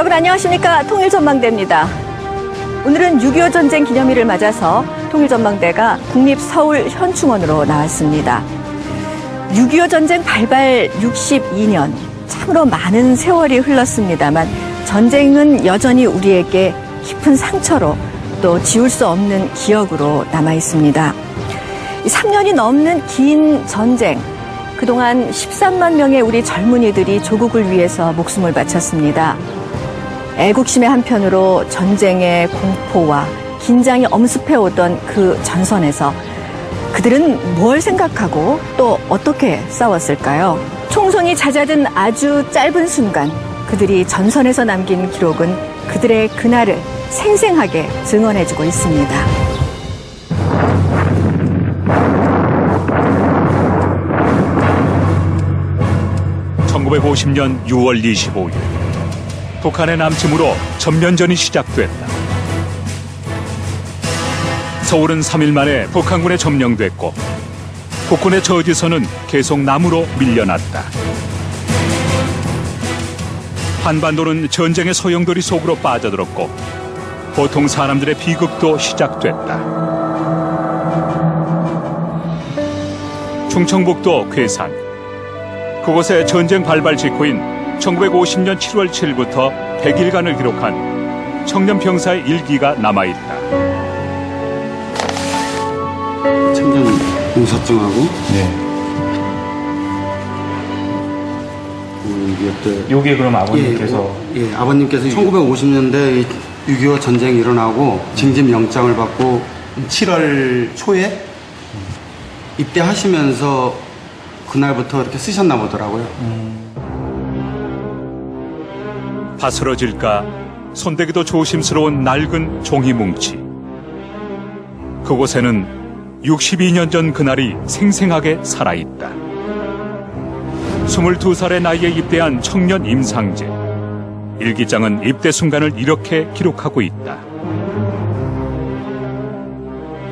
여러분 안녕하십니까? 통일전망대입니다. 오늘은 6.25 전쟁 기념일을 맞아서 통일전망대가 국립서울현충원으로 나왔습니다. 6.25 전쟁 발발 62년, 참으로 많은 세월이 흘렀습니다만 전쟁은 여전히 우리에게 깊은 상처로 또 지울 수 없는 기억으로 남아있습니다. 3년이 넘는 긴 전쟁, 그동안 13만 명의 우리 젊은이들이 조국을 위해서 목숨을 바쳤습니다. 애국심의 한편으로 전쟁의 공포와 긴장이 엄습해오던 그 전선에서 그들은 뭘 생각하고 또 어떻게 싸웠을까요? 총성이 잦아든 아주 짧은 순간 그들이 전선에서 남긴 기록은 그들의 그날을 생생하게 증언해주고 있습니다. (1950년 6월 25일) 북한의 남침으로 전면전이 시작됐다. 서울은 3일 만에 북한군에 점령됐고 북군의 저지선은 계속 남으로 밀려났다. 한반도는 전쟁의 소용돌이 속으로 빠져들었고 보통 사람들의 비극도 시작됐다. 충청북도 괴산, 그곳에 전쟁 발발 직후인 1950년 7월 7일부터 100일간을 기록한 청년 병사의 일기가 남아있다. 참전 용사증하고 요게 그럼 아버님께서 아버님께서 1950년대 6.25 전쟁이 일어나고 징집 영장을 받고 7월 초에 입대하시면서 그날부터 이렇게 쓰셨나 보더라고요. 바스러질까 손대기도 조심스러운 낡은 종이 뭉치. 그곳에는 62년 전 그날이 생생하게 살아있다. 22살의 나이에 입대한 청년 임상재. 일기장은 입대 순간을 이렇게 기록하고 있다.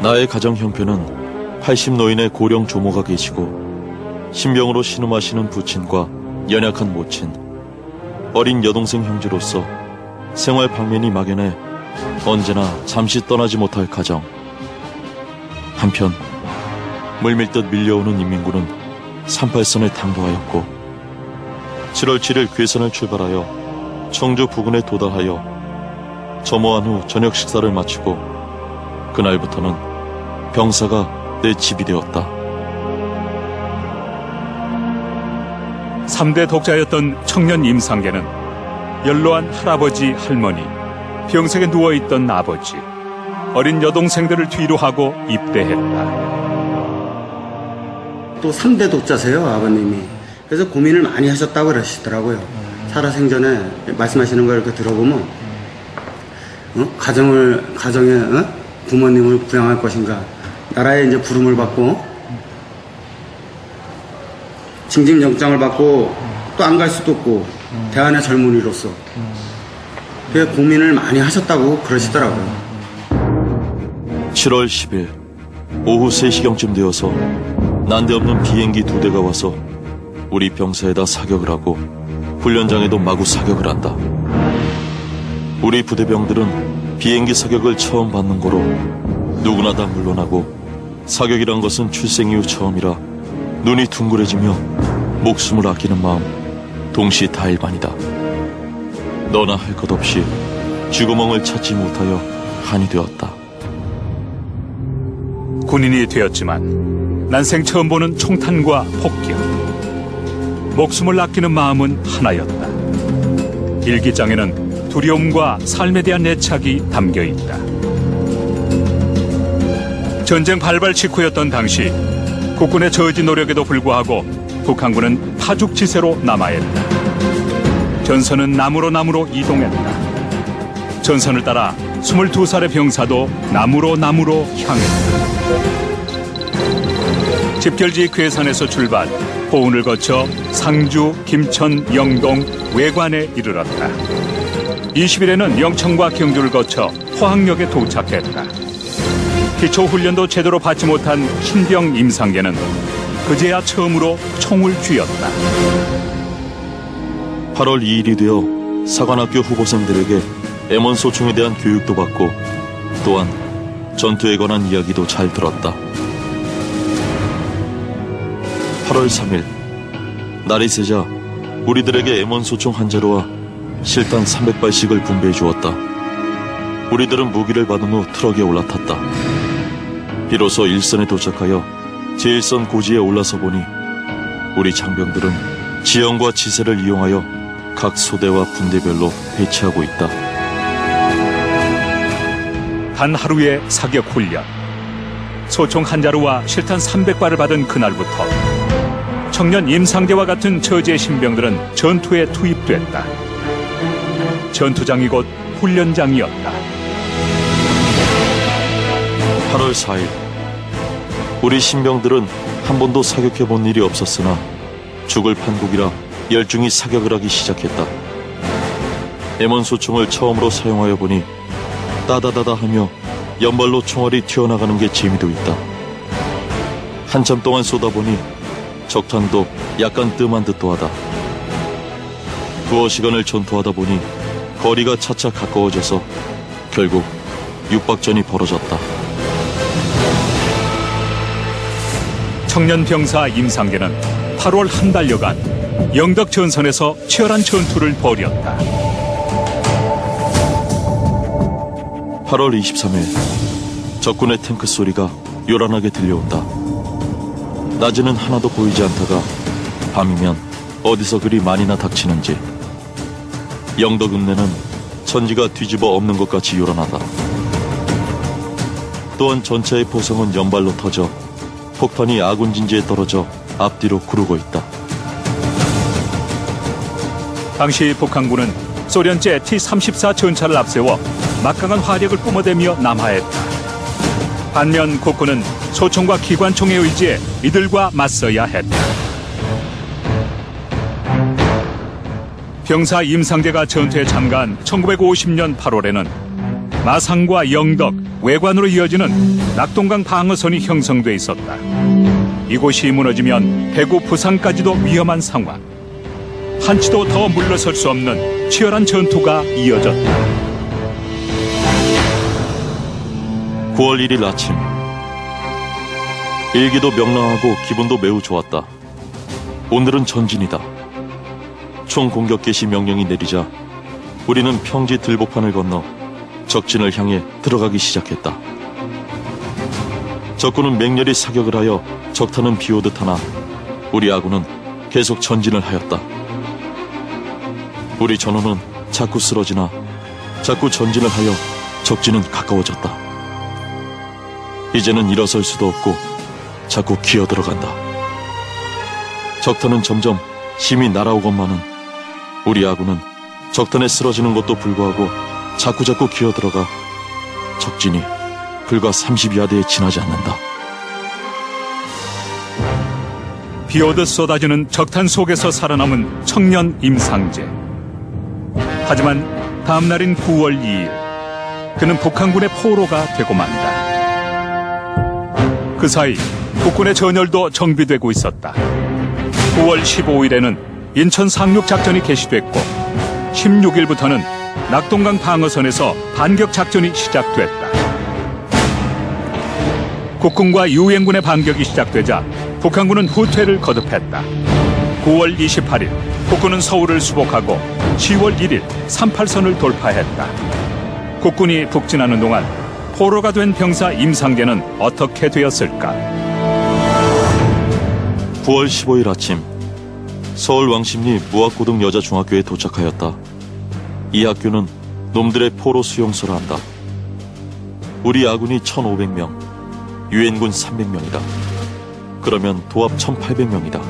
나의 가정 형편은 80 노인의 고령 조모가 계시고 신병으로 신음하시는 부친과 연약한 모친, 어린 여동생 형제로서 생활 방면이 막연해 언제나 잠시 떠나지 못할 가정. 한편 물밀듯 밀려오는 인민군은 38선에 당도하였고 7월 7일 괴산을 출발하여 청주 부근에 도달하여 점호한 후 저녁 식사를 마치고 그날부터는 병사가 내 집이 되었다. 3대 독자였던 청년 임상계는 연로한 할아버지, 할머니, 병석에 누워있던 아버지, 어린 여동생들을 뒤로 하고 입대했다. 또 3대 독자세요, 아버님이. 그래서 고민을 많이 하셨다고 그러시더라고요. 살아생전에 말씀하시는 걸 이렇게 들어보면 가정에 부모님을 부양할 것인가, 나라에 이제 부름을 받고 징집영장을 받고 또 안 갈 수도 없고 대안의 젊은이로서 그래서 고민을 많이 하셨다고 그러시더라고요. 7월 10일 오후 3시경쯤 되어서 난데없는 비행기 2대가 와서 우리 병사에다 사격을 하고 훈련장에도 마구 사격을 한다. 우리 부대병들은 비행기 사격을 처음 받는 거로 누구나 다 물러나고 사격이란 것은 출생 이후 처음이라 눈이 둥그레지며 목숨을 아끼는 마음 동시다일반이다. 너나 할 것 없이 쥐구멍을 찾지 못하여 한이 되었다. 군인이 되었지만 난생 처음 보는 총탄과 폭격. 목숨을 아끼는 마음은 하나였다. 일기장에는 두려움과 삶에 대한 애착이 담겨있다. 전쟁 발발 직후였던 당시 국군의 저지 노력에도 불구하고 북한군은 파죽지세로 남하했다. 전선은 남으로 이동했다. 전선을 따라 22살의 병사도 남으로 향했다. 집결지 괴산에서 출발, 보은을 거쳐 상주, 김천, 영동, 외관에 이르렀다. 20일에는 영천과 경주를 거쳐 포항역에 도착했다. 기초훈련도 제대로 받지 못한 신병 임상계는 그제야 처음으로 총을 쥐었다. 8월 2일이 되어 사관학교 후보생들에게 M1 소총에 대한 교육도 받고 또한 전투에 관한 이야기도 잘 들었다. 8월 3일 날이 새자 우리들에게 M1 소총 한 자루와 실탄 300발씩을 분배해 주었다. 우리들은 무기를 받은 후 트럭에 올라탔다. 비로소 일선에 도착하여 제1선 고지에 올라서 보니 우리 장병들은 지형과 지세를 이용하여 각 소대와 분대별로 배치하고 있다. 단 하루의 사격 훈련. 소총 한 자루와 실탄 300발을 받은 그날부터 청년 임상재와 같은 처지의 신병들은 전투에 투입됐다. 전투장이 곧 훈련장이었다. 8월 4일 우리 신병들은 한 번도 사격해본 일이 없었으나 죽을 판국이라 열중히 사격을 하기 시작했다. M1 소총을 처음으로 사용하여 보니 따다다다 하며 연발로 총알이 튀어나가는 게 재미도 있다. 한참 동안 쏘다보니 적탄도 약간 뜸한 듯도 하다. 두어 시간을 전투하다 보니 거리가 차차 가까워져서 결국 육박전이 벌어졌다. 청년 병사 임상계는 8월 한 달여간 영덕 전선에서 치열한 전투를 벌였다. 8월 23일 적군의 탱크 소리가 요란하게 들려온다. 낮에는 하나도 보이지 않다가 밤이면 어디서 그리 많이나 닥치는지 영덕 읍내는 천지가 뒤집어 엎는 것 같이 요란하다. 또한 전차의 포성은 연발로 터져 폭탄이 아군 진지에 떨어져 앞뒤로 구르고 있다. 당시 북한군은 소련제 T-34 전차를 앞세워 막강한 화력을 뿜어대며 남하했다. 반면 국군은 소총과 기관총의 의지에 이들과 맞서야 했다. 병사 임상재가 전투에 참가한 1950년 8월에는 마산과 영덕, 외관으로 이어지는 낙동강 방어선이 형성돼 있었다. 이곳이 무너지면 대구, 부산까지도 위험한 상황. 한치도 더 물러설 수 없는 치열한 전투가 이어졌다. 9월 1일 아침 일기도 명랑하고 기분도 매우 좋았다. 오늘은 전진이다. 총 공격 개시 명령이 내리자 우리는 평지 들복판을 건너 적진을 향해 들어가기 시작했다. 적군은 맹렬히 사격을 하여 적탄은 비오듯 하나 우리 아군은 계속 전진을 하였다. 우리 전원은 자꾸 쓰러지나 자꾸 전진을 하여 적진은 가까워졌다. 이제는 일어설 수도 없고 자꾸 기어들어간다. 적탄은 점점 심히 날아오건만은 우리 아군은 적탄에 쓰러지는 것도 불구하고 자꾸자꾸 기어들어가 적진이 불과 30야드에 지나지 않는다. 비오듯 쏟아지는 적탄 속에서 살아남은 청년 임상재. 하지만 다음 날인 9월 2일 그는 북한군의 포로가 되고 만다. 그 사이 국군의 전열도 정비되고 있었다. 9월 15일에는 인천 상륙작전이 개시됐고 16일부터는 낙동강 방어선에서 반격작전이 시작됐다. 국군과 유엔군의 반격이 시작되자 북한군은 후퇴를 거듭했다. 9월 28일 국군은 서울을 수복하고 10월 1일 38선을 돌파했다. 국군이 북진하는 동안 포로가 된 병사 임상재는 어떻게 되었을까? 9월 15일 아침 서울 왕십리 무학고등 여자중학교에 도착하였다. 이 학교는 놈들의 포로 수용소라 한다. 우리 아군이 1,500명, 유엔군 300명이다. 그러면 도합 1,800명이다.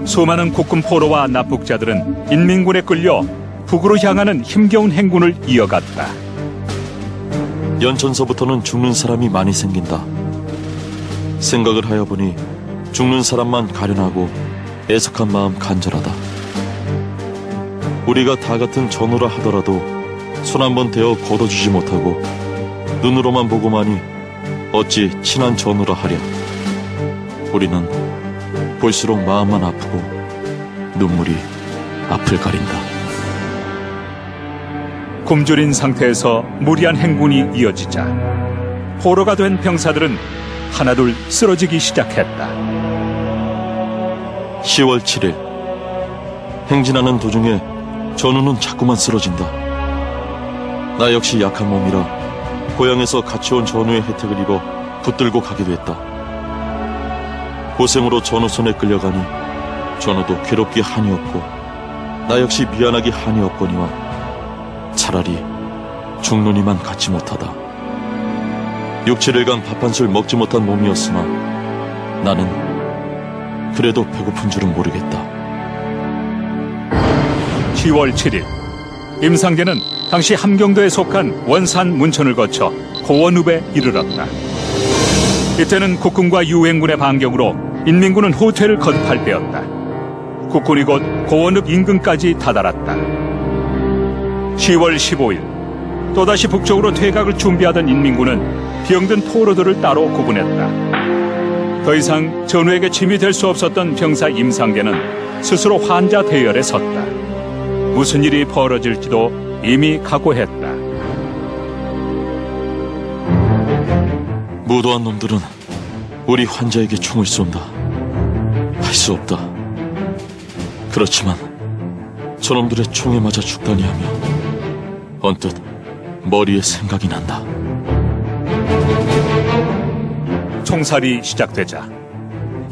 수많은 국군 포로와 납북자들은 인민군에 끌려 북으로 향하는 힘겨운 행군을 이어갔다. 연천서부터는 죽는 사람이 많이 생긴다. 생각을 하여 보니 죽는 사람만 가련하고 애석한 마음 간절하다. 우리가 다 같은 전우라 하더라도 손 한번 대어 걷어주지 못하고 눈으로만 보고만이 어찌 친한 전우라 하랴. 우리는 볼수록 마음만 아프고 눈물이 앞을 가린다. 굶주린 상태에서 무리한 행군이 이어지자 포로가 된 병사들은 하나둘 쓰러지기 시작했다. 10월 7일 행진하는 도중에 전우는 자꾸만 쓰러진다. 나 역시 약한 몸이라 고향에서 같이 온 전우의 혜택을 입어 붙들고 가게 됐다. 고생으로 전우 손에 끌려가니 전우도 괴롭기 한이 없고 나 역시 미안하기 한이 없거니와 차라리 죽노니만 갖지 못하다. 6, 7일간 밥 한 술 먹지 못한 몸이었으나 나는 그래도 배고픈 줄은 모르겠다. 10월 7일 임상계는 당시 함경도에 속한 원산 문천을 거쳐 고원읍에 이르렀다. 이때는 국군과 유행군의 반격으로 인민군은 호텔을 건팔 때였다. 국군이 곧 고원읍 인근까지 다다랐다. 10월 15일 또다시 북쪽으로 퇴각을 준비하던 인민군은 병든 포로들을 따로 구분했다. 더 이상 전우에게 짐이 될 수 없었던 병사 임상계는 스스로 환자 대열에 섰다. 무슨 일이 벌어질지도 이미 각오했다. 무도한 놈들은 우리 환자에게 총을 쏜다. 할 수 없다. 그렇지만 저놈들의 총에 맞아 죽다니 하며 언뜻 머리에 생각이 난다. 총살이 시작되자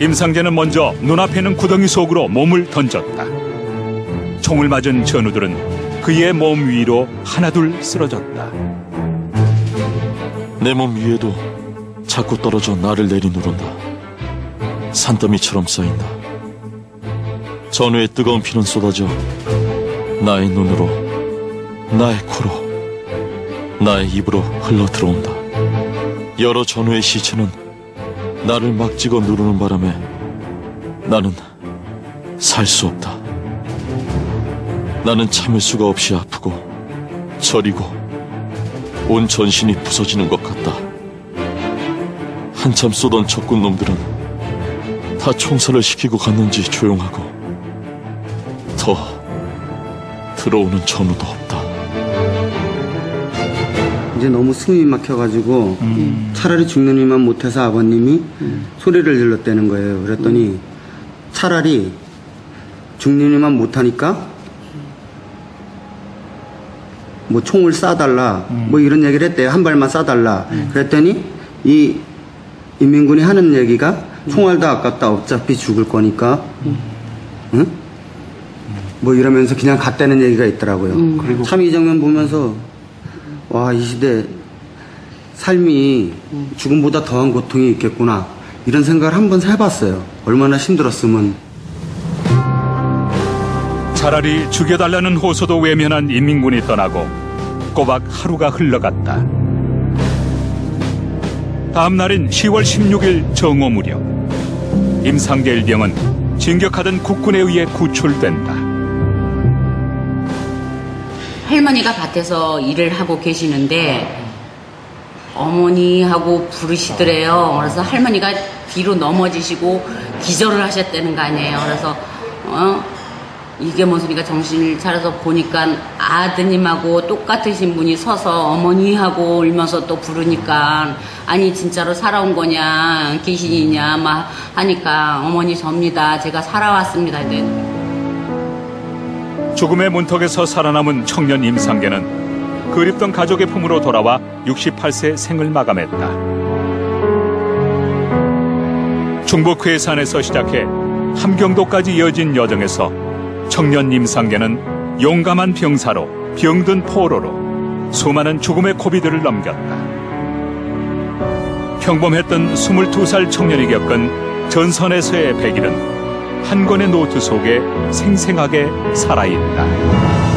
임상계는 먼저 눈앞에 있는 구덩이 속으로 몸을 던졌다. 총을 맞은 전우들은 그의 몸 위로 하나둘 쓰러졌다. 내 몸 위에도 자꾸 떨어져 나를 내리누른다. 산더미처럼 쌓인다. 전우의 뜨거운 피는 쏟아져 나의 눈으로, 나의 코로, 나의 입으로 흘러 들어온다. 여러 전우의 시체는 나를 막 찍어 누르는 바람에 나는 살 수 없다. 나는 참을 수가 없이 아프고 저리고 온 전신이 부서지는 것 같다. 한참 쏘던 적군 놈들은 다 총살을 시키고 갔는지 조용하고 더 들어오는 전우도 없다. 이제 너무 숨이 막혀가지고 차라리 죽느니만 못해서 아버님이 소리를 질렀다는 거예요. 그랬더니 차라리 죽느니만 못하니까 뭐 총을 쏴달라 뭐 이런 얘기를 했대요. 한 발만 쏴달라. 그랬더니 이 인민군이 하는 얘기가 총알도 아깝다. 어차피 죽을 거니까 응? 뭐 이러면서 그냥 갔다는 얘기가 있더라고요. 그리고 참 이 장면 보면서 와, 이 시대 삶이 죽음보다 더한 고통이 있겠구나 이런 생각을 한번 해봤어요. 얼마나 힘들었으면. 차라리 죽여달라는 호소도 외면한 인민군이 떠나고 꼬박 하루가 흘러갔다. 다음 날인 10월 16일 정오 무렵 임상계 일병은 진격하던 국군에 의해 구출된다. 할머니가 밭에서 일을 하고 계시는데 어머니하고 부르시더래요. 그래서 할머니가 뒤로 넘어지시고 기절을 하셨다는 거 아니에요. 그래서 이게 뭔 소리가 정신을 차려서 보니까 아드님하고 똑같으신 분이 서서 어머니하고 울면서 또 부르니까 아니 진짜로 살아온 거냐 귀신이냐 막 하니까 어머니 접니다. 제가 살아왔습니다. 죽음의 문턱에서 살아남은 청년 임상계는 그립던 가족의 품으로 돌아와 68세 생을 마감했다. 중부 괴산에서 시작해 함경도까지 이어진 여정에서 청년 임상계는 용감한 병사로 병든 포로로 수많은 죽음의 고비들을 넘겼다. 평범했던 22살 청년이 겪은 전선에서의 백일은 한 권의 노트 속에 생생하게 살아있다.